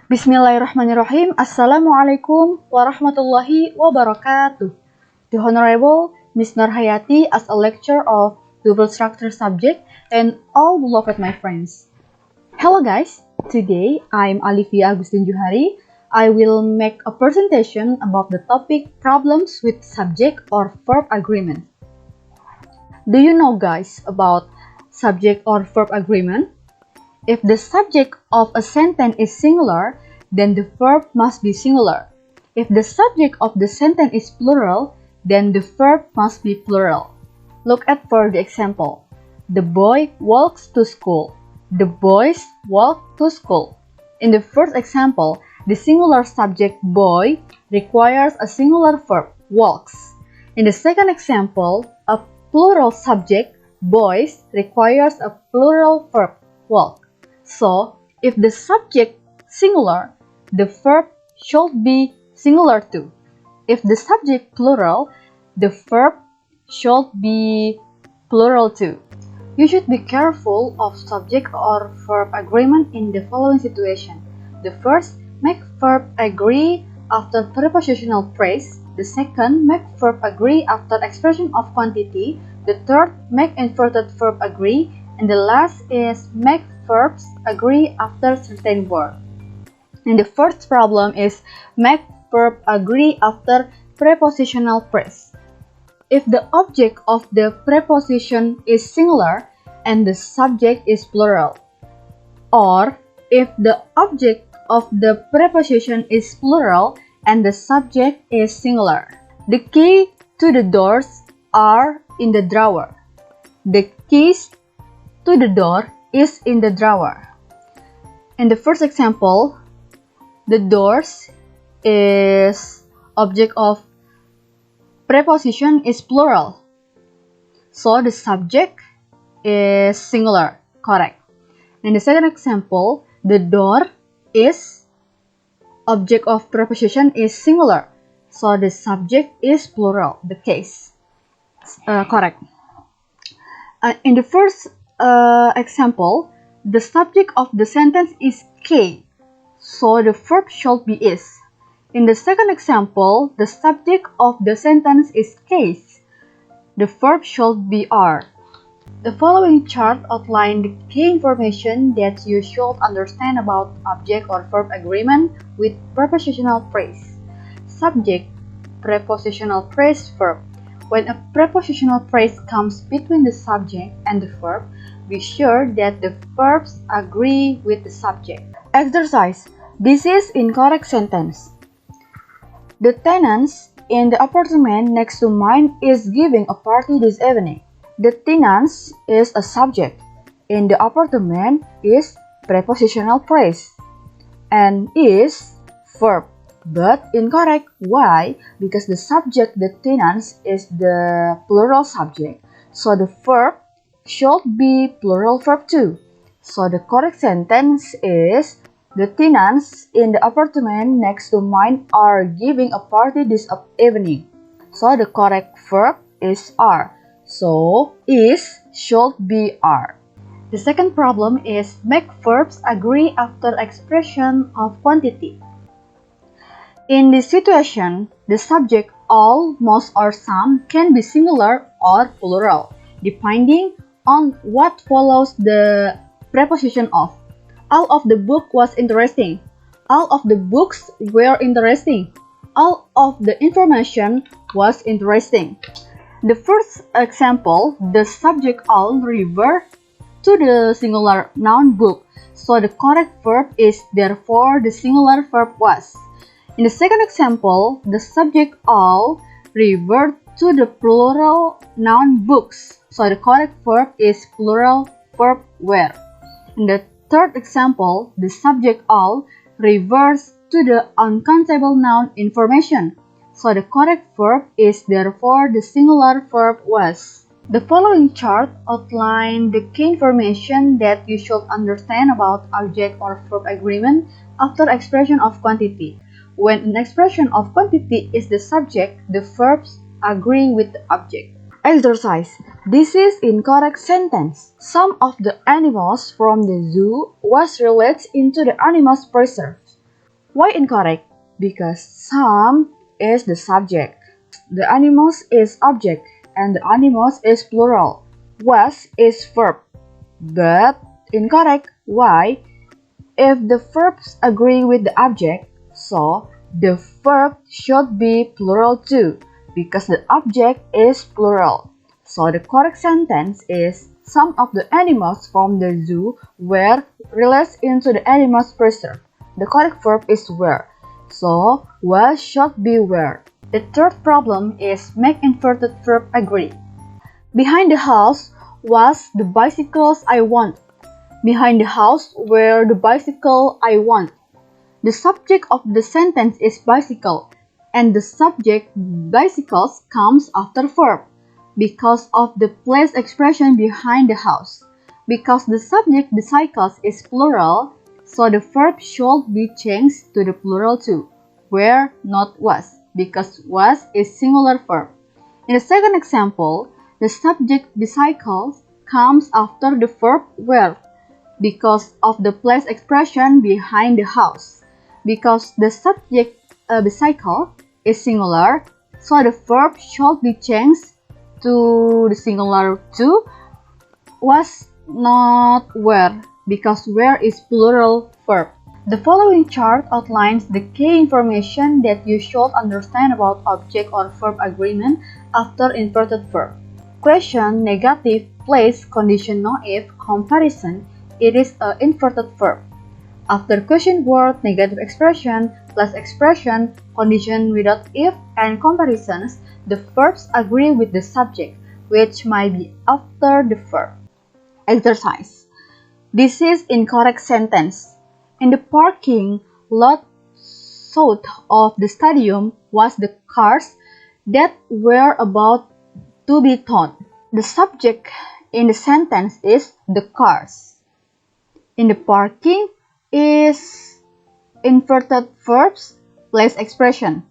Bismillahirrahmanirrahim. Assalamualaikum warahmatullahi wabarakatuh. The Honorable Miss Noor Hayati as a lecturer of TOEFL Structure subject and all beloved my friends. Hello guys, today I'm Alifviya Agustin Juhari. I will make a presentation about the topic problems with subject or verb agreement. Do you know guys about subject or verb agreement? If the subject of a sentence is singular, then the verb must be singular. If the subject of the sentence is plural, then the verb must be plural. Look at for the example. The boy walks to school. The boys walk to school. In the first example, the singular subject boy requires a singular verb, walks. In the second example, a plural subject, boys, requires a plural verb, walk. So, if the subject singular, the verb should be singular too. If the subject plural, the verb should be plural too. You should be careful of subject or verb agreement in the following situation. The first, make verb agree after prepositional phrase. The second, make verb agree after expression of quantity. The third, make inverted verb agree. And the last is make verbs agree after certain word. And the first problem is make verb agree after prepositional phrase. If the object of the preposition is singular and the subject is plural, or if the object of the preposition is plural and the subject is singular. The key to the doors are in the drawer. The keys to the door is in the drawer. In the first example, the doors is object of preposition is plural. So the subject is singular, correct. In the second example, the door is object of preposition is singular. So the subject is plural, the case. Correct. In the first example, the subject of the sentence is K, so the verb should be is. In the second example, the subject of the sentence is case, the verb should be are. The following chart outlines the key information that you should understand about object or verb agreement with prepositional phrase. Subject, prepositional phrase, verb. When a prepositional phrase comes between the subject and the verb, be sure that the verbs agree with the subject. Exercise. This is incorrect sentence. The tenants in the apartment next to mine is giving a party this evening. The tenants is a subject. In the apartment is prepositional phrase. And is verb. But incorrect. Why? Because the subject, the tenants, is the plural subject. So the verb should be plural verb too. So the correct sentence is the tenants in the apartment next to mine are giving a party this evening. So the correct verb is are. So is should be are. The second problem is make verbs agree after expression of quantity. In this situation, the subject all, most, or some can be singular or plural, depending on what follows the preposition of. All of the book was interesting. All of the books were interesting. All of the information was interesting. The first example, the subject all refer to the singular noun book, so the correct verb is therefore the singular verb was. In the second example, the subject all refer to the plural noun books, so the correct verb is plural verb were. In the third example, the subject all refers to the uncountable noun information, so the correct verb is therefore the singular verb was. The following chart outlines the key information that you should understand about object or verb agreement after expression of quantity. When an expression of quantity is the subject, the verbs agree with the object. Exercise. This is incorrect sentence. Some of the animals from the zoo was released into the animals preserve. Why incorrect? Because some is the subject, the animals is object, and the animals is plural. Was is verb. But incorrect. Why? If the verbs agree with the object, so the verb should be plural too, because the object is plural. So the correct sentence is some of the animals from the zoo were released into the animals preserve. The correct verb is were. So was should be were. The third problem is make inverted verb agree. Behind the house was the bicycles I want. Behind the house were the bicycle I want. The subject of the sentence is bicycle, and the subject bicycles comes after verb because of the place expression behind the house. Because the subject bicycles is plural, so the verb should be changed to the plural too, were not was, because was is singular verb. In the second example, the subject bicycles comes after the verb were because of the place expression behind the house. Because the subject bicycle is singular, so the verb should be changed to the singular too, was not were, because were is plural verb. The following chart outlines the key information that you should understand about object or verb agreement after inverted verb. Question, negative, place, condition no if, comparison, it is an inverted verb. After question word, negative expression, plus expression, condition without if, and comparisons, the verbs agree with the subject, which might be after the verb. Exercise. This is incorrect sentence. In the parking lot south of the stadium was the cars that were about to be towed. The subject in the sentence is the cars. In the parking is inverted verbs place expression.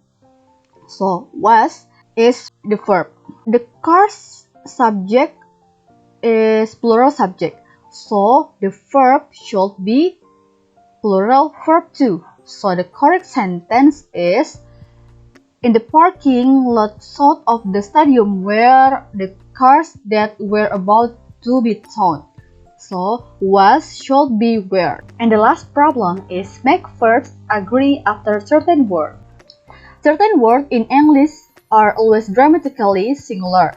So was is the verb. The cars subject is plural subject. So the verb should be plural verb too. So the correct sentence is in the parking lot south of the stadium were the cars that were about to be towed. So was should be were. And the last problem is make verbs agree after certain word. Certain words in English are always grammatically singular,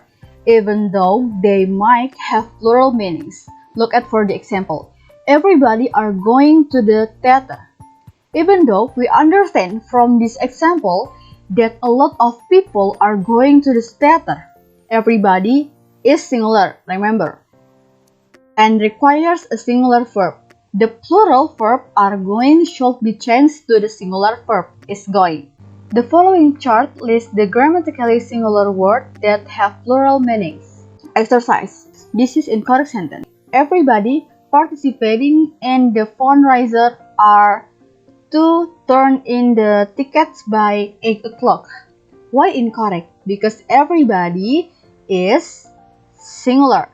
even though they might have plural meanings. Look at for the example. Everybody are going to the theater. Even though we understand from this example that a lot of people are going to the theater, everybody is singular, remember, and requires a singular verb. The plural verb are going should be changed to the singular verb is going. The following chart lists the grammatically singular words that have plural meanings. Exercise. This is incorrect sentence. Everybody participating in the fundraiser are to turn in the tickets by 8 o'clock. Why incorrect? Because everybody is singular.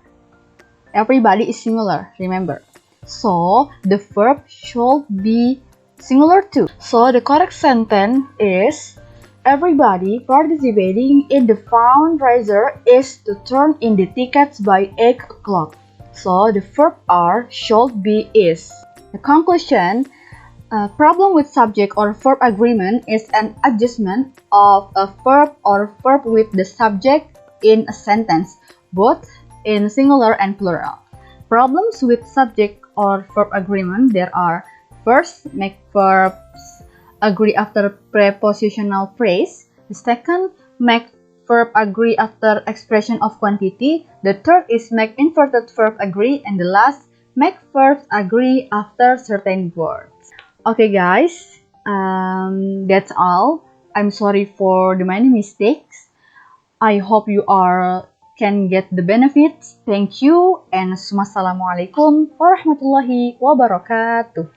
Everybody is singular, remember. So, the verb should be singular too. So, the correct sentence is everybody participating in the fundraiser is to turn in the tickets by 8 o'clock. So, the verb are should be is. The conclusion, problem with subject or verb agreement is an adjustment of a verb or verb with the subject in a sentence, both in singular and plural. Problems with subject or verb agreement there are: first, make verbs agree after prepositional phrase. The second, make verb agree after expression of quantity. The third is make inverted verb agree. And the last, make verbs agree after certain words. Okay guys, that's all. I'm sorry for the many mistakes. I hope you can get the benefits. Thank you and Assalamualaikum warahmatullahi wabarakatuh.